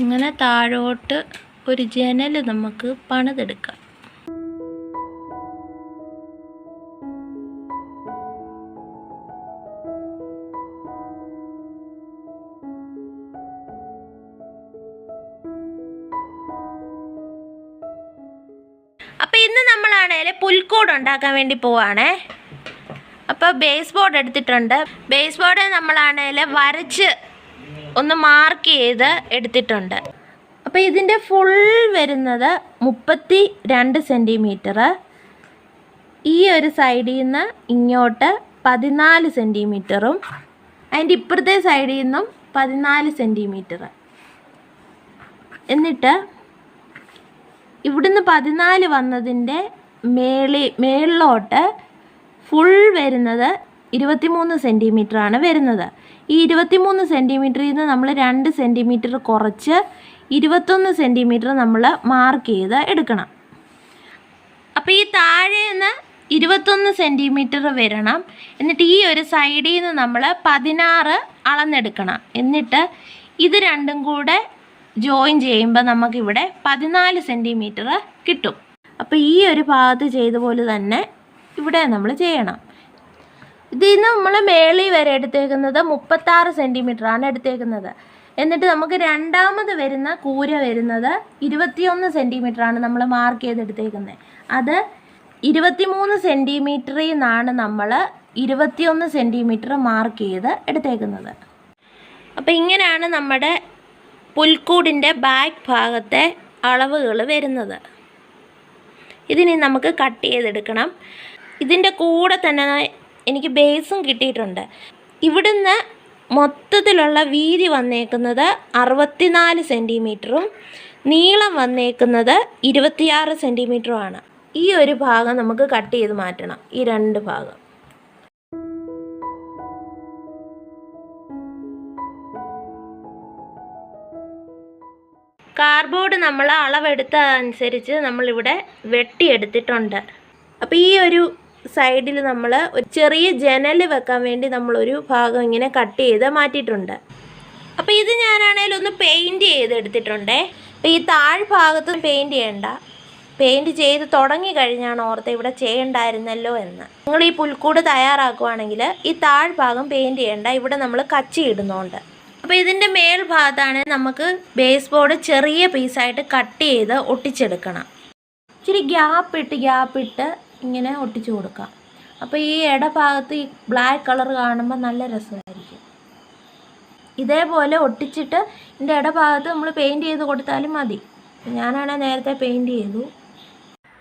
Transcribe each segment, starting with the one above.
ഇങ്ങനെ താഴോട്ട് ഒരു ജനൽ നമുക്ക് പണിതെടുക്കാം. അപ്പോൾ ഇന്ന് നമ്മളാണെങ്കിൽ പുൽക്കൂട് ഉണ്ടാക്കാൻ വേണ്ടി പോവാണേ. അപ്പോൾ ബേസ് ബോർഡ് എടുത്തിട്ടുണ്ട്. ബേസ് ബോർഡ് നമ്മളാണെങ്കിൽ വരച്ച് ഒന്ന് മാർക്ക് ചെയ്ത് എടുത്തിട്ടുണ്ട്. അപ്പോൾ ഇതിൻ്റെ ഫുൾ വരുന്നത് 32 സെൻറ്റിമീറ്റർ, ഈ ഒരു സൈഡിൽ നിന്ന് ഇങ്ങോട്ട് 14 സെൻറ്റിമീറ്ററും അതിൻ്റെ ഇപ്പുറത്തെ സൈഡിൽ നിന്നും 14 സെൻറ്റിമീറ്റർ. എന്നിട്ട് ഇവിടുന്ന് 14 വന്നതിൻ്റെ മേളിലോട്ട് ഫുൾ വരുന്നത് 23 സെൻറ്റിമീറ്ററാണ് വരുന്നത്. ഈ 23 സെൻറ്റിമീറ്ററിൽ നിന്ന് നമ്മൾ 2 സെൻറ്റിമീറ്റർ കുറച്ച് 21 സെൻറ്റിമീറ്റർ നമ്മൾ മാർക്ക് ചെയ്ത് എടുക്കണം. അപ്പോൾ ഈ താഴെ നിന്ന് 21 സെൻറ്റിമീറ്റർ വരണം. എന്നിട്ട് ഈ ഒരു സൈഡിൽ നിന്ന് നമ്മൾ 16 അളന്നെടുക്കണം. എന്നിട്ട് ഇത് രണ്ടും കൂടെ ജോയിൻ ചെയ്യുമ്പോൾ നമുക്കിവിടെ 14 സെൻറ്റിമീറ്റർ കിട്ടും. അപ്പോൾ ഈ ഒരു ഭാഗത്ത് ചെയ്ത പോലെ തന്നെ ഇവിടെ നമ്മൾ ചെയ്യണം. ഇതിൽ നിന്ന് നമ്മൾ മേളിൽ വരെ എടുത്തേക്കുന്നത് 36 സെൻറ്റിമീറ്ററാണ് എടുത്തേക്കുന്നത്. എന്നിട്ട് നമുക്ക് രണ്ടാമത് വരുന്ന കൂര വരുന്നത് 21 സെൻറ്റിമീറ്ററാണ് നമ്മൾ മാർക്ക് ചെയ്തെടുത്തേക്കുന്നത്. അത് 23 സെൻറ്റിമീറ്ററിൽ നിന്നാണ് നമ്മൾ 21 സെൻറ്റിമീറ്റർ മാർക്ക് ചെയ്ത് എടുത്തേക്കുന്നത്. അപ്പോൾ ഇങ്ങനെയാണ് നമ്മുടെ പുൽക്കൂടിൻ്റെ ബാക്ക് ഭാഗത്തെ അളവുകൾ വരുന്നത്. ഇതിനി നമുക്ക് കട്ട് ചെയ്തെടുക്കണം. ഇതിൻ്റെ കൂടെ തന്നെ എനിക്ക് ബേസും കിട്ടിയിട്ടുണ്ട്. ഇവിടുന്ന് മൊത്തത്തിലുള്ള വീതി വന്നേക്കുന്നത് 64 സെൻറ്റിമീറ്ററും നീളം വന്നേക്കുന്നത് 26 സെൻറ്റിമീറ്ററുമാണ്. ഈ ഒരു ഭാഗം നമുക്ക് കട്ട് ചെയ്ത് മാറ്റണം, ഈ രണ്ട് ഭാഗം. കാർഡ്ബോർഡ് നമ്മൾ അളവെടുത്തതനുസരിച്ച് നമ്മളിവിടെ വെട്ടിയെടുത്തിട്ടുണ്ട്. അപ്പോൾ ഈ ഒരു സൈഡിൽ നമ്മൾ ഒരു ചെറിയ ജനൽ വെക്കാൻ വേണ്ടി നമ്മളൊരു ഭാഗം ഇങ്ങനെ കട്ട് ചെയ്ത് മാറ്റിയിട്ടുണ്ട്. അപ്പോൾ ഇത് ഞാനാണേലും ഒന്ന് പെയിൻറ്റ് ചെയ്തെടുത്തിട്ടുണ്ടേ. അപ്പോൾ ഈ താഴ്ഭാഗത്ത് പെയിൻറ്റ് ചെയ്യണ്ട, പെയിൻറ്റ് ചെയ്ത് തുടങ്ങി കഴിഞ്ഞാണ് ഓർത്ത് ഇവിടെ ചെയ്യണ്ടായിരുന്നല്ലോ എന്ന്. നിങ്ങൾ ഈ പുൽക്കൂട് തയ്യാറാക്കുവാണെങ്കിൽ ഈ താഴ്ഭാഗം പെയിൻറ്റ് ചെയ്യണ്ട, ഇവിടെ നമ്മൾ കച്ചി ഇടുന്നുണ്ട്. അപ്പോൾ ഇതിൻ്റെ മേൽഭാഗത്താണ് നമുക്ക് ബേസ് ബോർഡ് ചെറിയ പീസായിട്ട് കട്ട് ചെയ്ത് ഒട്ടിച്ചെടുക്കണം. ഇച്ചിരി ഗ്യാപ്പിട്ട് ഇങ്ങനെ ഒട്ടിച്ചു കൊടുക്കാം. അപ്പോൾ ഈ ഇടഭാഗത്ത് ഈ ബ്ലാക്ക് കളർ കാണുമ്പോൾ നല്ല രസമായിരിക്കും. ഇതേപോലെ ഒട്ടിച്ചിട്ട് ഇതിൻ്റെ ഇടഭാഗത്ത് നമ്മൾ പെയിൻറ്റ് ചെയ്ത് കൊടുത്താലും മതി. ഞാനാണെങ്കിൽ നേരത്തെ പെയിൻറ്റ് ചെയ്തു.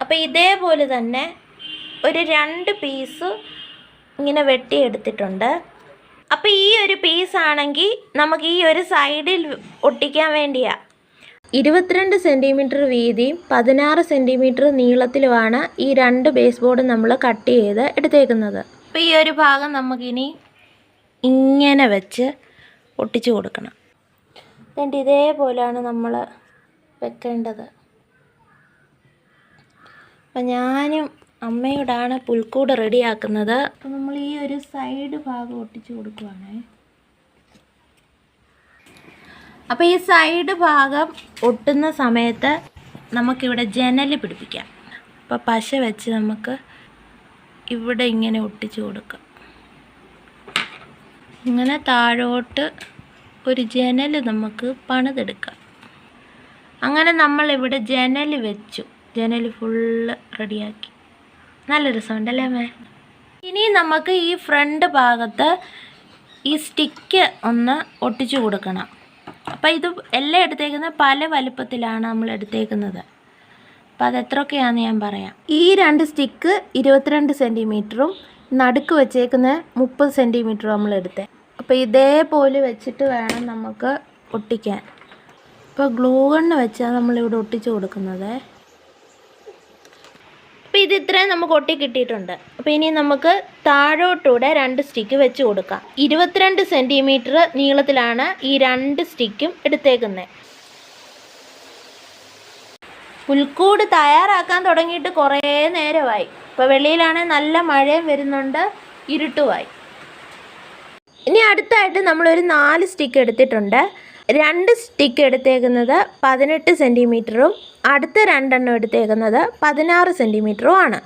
അപ്പോൾ ഇതേപോലെ തന്നെ ഒരു 2 പീസ് ഇങ്ങനെ വെട്ടിയെടുത്തിട്ടുണ്ട്. അപ്പോൾ ഈ ഒരു പീസാണെങ്കിൽ നമുക്ക് ഈ ഒരു സൈഡിൽ ഒട്ടിക്കാൻ വേണ്ടിയാണ്. 22 സെൻറ്റിമീറ്റർ വീതിയും 16 സെൻറ്റിമീറ്റർ നീളത്തിലുമാണ് ഈ 2 ബേസ് ബോർഡ് നമ്മൾ കട്ട് ചെയ്ത് എടുത്തേക്കുന്നത്. അപ്പോൾ ഈ ഒരു ഭാഗം നമുക്കിനി ഇങ്ങനെ വെച്ച് ഒട്ടിച്ചു കൊടുക്കണം. എന്നിട്ട് ഇതേപോലെയാണ് നമ്മൾ വെക്കേണ്ടത്. അപ്പം ഞാനും അമ്മയോടാണ് പുൽക്കൂട് റെഡിയാക്കുന്നത്. അപ്പോൾ നമ്മൾ ഈ ഒരു സൈഡ് ഭാഗം ഒട്ടിച്ചു കൊടുക്കുവാണേ. അപ്പോൾ ഈ സൈഡ് ഭാഗം ഒട്ടുന്ന സമയത്ത് നമുക്കിവിടെ ജനൽ പിടിപ്പിക്കാം. അപ്പോൾ പശ വെച്ച് നമുക്ക് ഇവിടെ ഇങ്ങനെ ഒട്ടിച്ചു കൊടുക്കാം. ഇങ്ങനെ താഴോട്ട് ഒരു ജനൽ നമുക്ക് പണിതെടുക്കാം. അങ്ങനെ നമ്മളിവിടെ ജനൽ വെച്ചു. ജനൽ ഫുള്ള് റെഡിയാക്കി. നല്ല രസമുണ്ടല്ലേ അമ്മേ? ഇനി നമുക്ക് ഈ ഫ്രണ്ട് ഭാഗത്ത് ഈ സ്റ്റിക്ക് ഒന്ന് ഒട്ടിച്ചു കൊടുക്കണം. അപ്പോൾ ഇത് എല്ലാം എടുത്തേക്കുന്നത് പല വലുപ്പത്തിലാണ് നമ്മൾ എടുത്തേക്കുന്നത്. അപ്പോൾ അതെത്രയൊക്കെയാണെന്ന് ഞാൻ പറയാം. ഈ 2 സ്റ്റിക്ക് 22 സെൻറ്റിമീറ്ററും നടുക്ക് വെച്ചേക്കുന്ന 30 സെൻറ്റിമീറ്ററും നമ്മൾ എടുത്തേ. അപ്പോൾ ഇതേപോലെ വെച്ചിട്ട് വേണം നമുക്ക് ഒട്ടിക്കാൻ. ഇപ്പോൾ ഗ്ലൂ ഗണ്ണ് വെച്ചാൽ നമ്മളിവിടെ ഒട്ടിച്ചു കൊടുക്കുന്നത്. അപ്പോൾ ഇത് ഇത്രയും നമുക്ക് ഒട്ടി കിട്ടിയിട്ടുണ്ട്. അപ്പോൾ ഇനി നമുക്ക് താഴോട്ടൂടെ 2 സ്റ്റിക്ക് വെച്ച് കൊടുക്കാം. 22 സെൻറ്റിമീറ്റർ നീളത്തിലാണ് ഈ 2 സ്റ്റിക്കും എടുത്തേക്കുന്നത്. പുൽക്കൂട് തയ്യാറാക്കാൻ തുടങ്ങിയിട്ട് കുറേ നേരമായി. ഇപ്പോൾ വെളിയിലാണെങ്കിൽ നല്ല മഴയും വരുന്നുണ്ട്, ഇരുട്ടുമായി. ഇനി അടുത്തായിട്ട് നമ്മളൊരു 4 സ്റ്റിക്ക് എടുത്തിട്ടുണ്ട്. 2 സ്റ്റിക്ക് എടുത്തേക്കുന്നത് 18 സെൻറ്റിമീറ്ററും അടുത്ത 2 എണ്ണം എടുത്തേക്കുന്നത് 16 സെൻറ്റിമീറ്ററും ആണ്.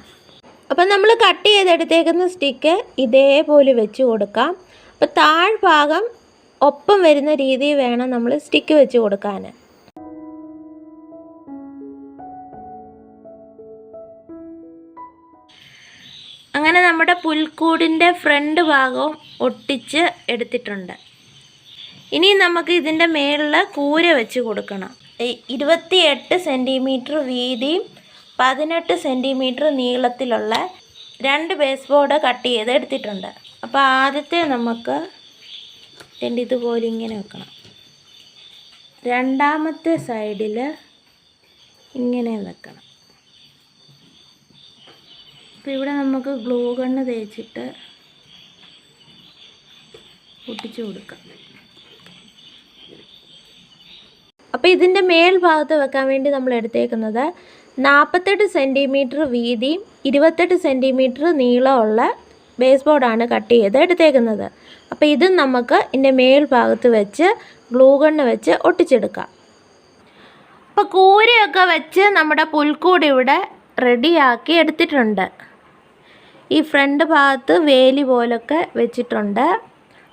അപ്പം നമ്മൾ കട്ട് ചെയ്തെടുത്തേക്കുന്ന സ്റ്റിക്ക് ഇതേപോലെ വെച്ച് കൊടുക്കാം. അപ്പോൾ താഴ്ഭാഗം ഒപ്പം വരുന്ന രീതിയിൽ വേണം നമ്മൾ സ്റ്റിക്ക് വെച്ച് കൊടുക്കാൻ. അങ്ങനെ നമ്മുടെ പുൽക്കൂടിൻ്റെ ഫ്രണ്ട് ഭാഗവും ഒട്ടിച്ച് എടുത്തിട്ടുണ്ട്. ഇനി നമുക്ക് ഇതിൻ്റെ മേളിൽ കൂര വെച്ച് കൊടുക്കണം. 28 സെൻറ്റിമീറ്റർ വീതിയും 18 സെൻറ്റിമീറ്റർ നീളത്തിലുള്ള 2 ബേസ് ബോർഡ് കട്ട് ചെയ്ത് എടുത്തിട്ടുണ്ട്. അപ്പോൾ ആദ്യത്തെ നമുക്ക് ഇതുപോലെ ഇങ്ങനെ വെക്കണം. രണ്ടാമത്തെ സൈഡിൽ ഇങ്ങനെ വെക്കണം. അപ്പോൾ ഇവിടെ നമുക്ക് ഗ്ലൂ ഗണ്ണ് തേച്ചിട്ട് ഒട്ടിച്ചു കൊടുക്കാം. അപ്പോൾ ഇതിൻ്റെ മേൽഭാഗത്ത് വെക്കാൻ വേണ്ടി നമ്മൾ എടുത്തേക്കുന്നത് 48 സെൻറ്റിമീറ്റർ വീതിയും 28 സെൻറ്റിമീറ്റർ നീളമുള്ള ബേസ് ബോർഡാണ് കട്ട് ചെയ്ത് എടുത്തേക്കുന്നത്. അപ്പോൾ ഇത് നമുക്ക് ഇതിൻ്റെ മേൽഭാഗത്ത് വെച്ച് ഗ്ലൂ ഗണ്ണ് വെച്ച് ഒട്ടിച്ചെടുക്കാം. അപ്പോൾ കൂരയൊക്കെ വെച്ച് നമ്മുടെ പുൽക്കൂട് ഇവിടെ റെഡിയാക്കി എടുത്തിട്ടുണ്ട്. ഈ ഫ്രണ്ട് ഭാഗത്ത് വേലി പോലൊക്കെ വെച്ചിട്ടുണ്ട്.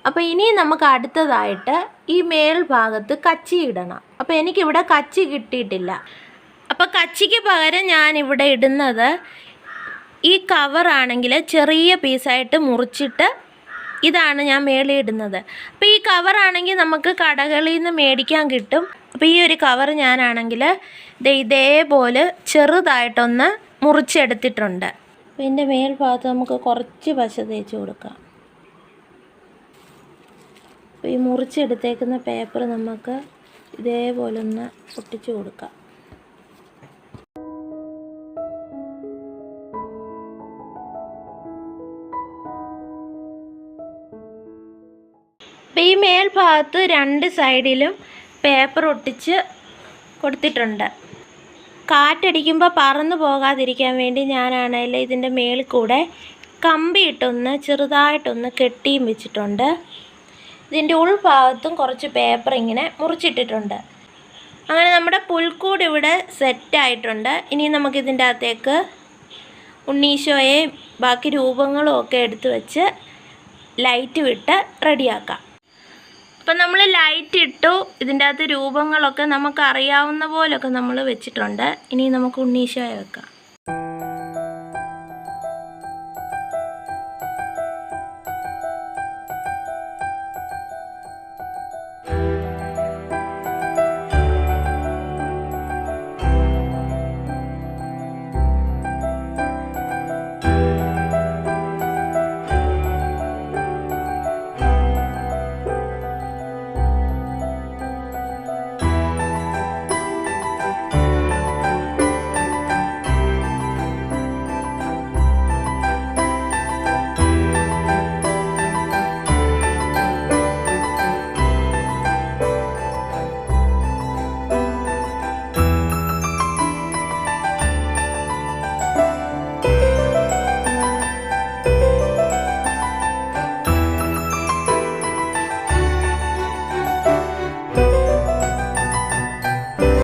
അപ്പോൾ ഇനി നമുക്ക് അടുത്തതായിട്ട് ഈ മേൽഭാഗത്ത് കച്ചി ഇടണം. അപ്പോൾ എനിക്കിവിടെ കച്ചി കിട്ടിയിട്ടില്ല. അപ്പോൾ കച്ചിക്ക് പകരം ഞാനിവിടെ ഇടുന്നത് ഈ കവറാണെങ്കിൽ ചെറിയ പീസായിട്ട് മുറിച്ചിട്ട് ഇതാണ് ഞാൻ മേളിൽ ഇടുന്നത്. അപ്പോൾ ഈ കവറാണെങ്കിൽ നമുക്ക് കടകളിൽ നിന്ന് മേടിക്കാൻ കിട്ടും. അപ്പോൾ ഈ ഒരു കവർ ഞാനാണെങ്കിൽ ഇതേപോലെ ചെറുതായിട്ടൊന്ന് മുറിച്ചെടുത്തിട്ടുണ്ട്. അപ്പോൾ ഇതിൻ്റെ മേൽഭാഗത്ത് നമുക്ക് കുറച്ച് പശ തേച്ച് കൊടുക്കാം. അപ്പോൾ ഈ മുറിച്ചെടുത്തേക്കുന്ന പേപ്പർ നമുക്ക് ഇതേപോലെ ഒന്ന് ഒട്ടിച്ച് കൊടുക്കാം. അപ്പോൾ ഈ മേൽഭാഗത്ത് 2 സൈഡിലും പേപ്പർ ഒട്ടിച്ച് കൊടുത്തിട്ടുണ്ട്. കാറ്റടിക്കുമ്പോൾ പറന്നു പോകാതിരിക്കാൻ വേണ്ടി ഞാനാണെങ്കിൽ ഇതിൻ്റെ മേളിൽ കൂടെ കമ്പിയിട്ടൊന്ന് ചെറുതായിട്ടൊന്ന് കെട്ടിയും വെച്ചിട്ടുണ്ട്. ഇതിൻ്റെ ഉൾഭാഗത്തും കുറച്ച് പേപ്പർ ഇങ്ങനെ മുറിച്ചിട്ടിട്ടുണ്ട്. അങ്ങനെ നമ്മുടെ പുൽക്കൂട് ഇവിടെ സെറ്റായിട്ടുണ്ട്. ഇനി നമുക്കിതിൻ്റെ അകത്തേക്ക് ഉണ്ണീശോയെ ബാക്കി രൂപങ്ങളും ഒക്കെ എടുത്ത് വെച്ച് ലൈറ്റ് വിട്ട് റെഡിയാക്കാം. അപ്പം നമ്മൾ ലൈറ്റ് ഇട്ടു. ഇതിൻ്റെ അകത്ത് രൂപങ്ങളൊക്കെ നമുക്ക് അറിയാവുന്ന പോലൊക്കെ നമ്മൾ വെച്ചിട്ടുണ്ട്. ഇനി നമുക്ക് ഉണ്ണീശോയെ വെക്കാം.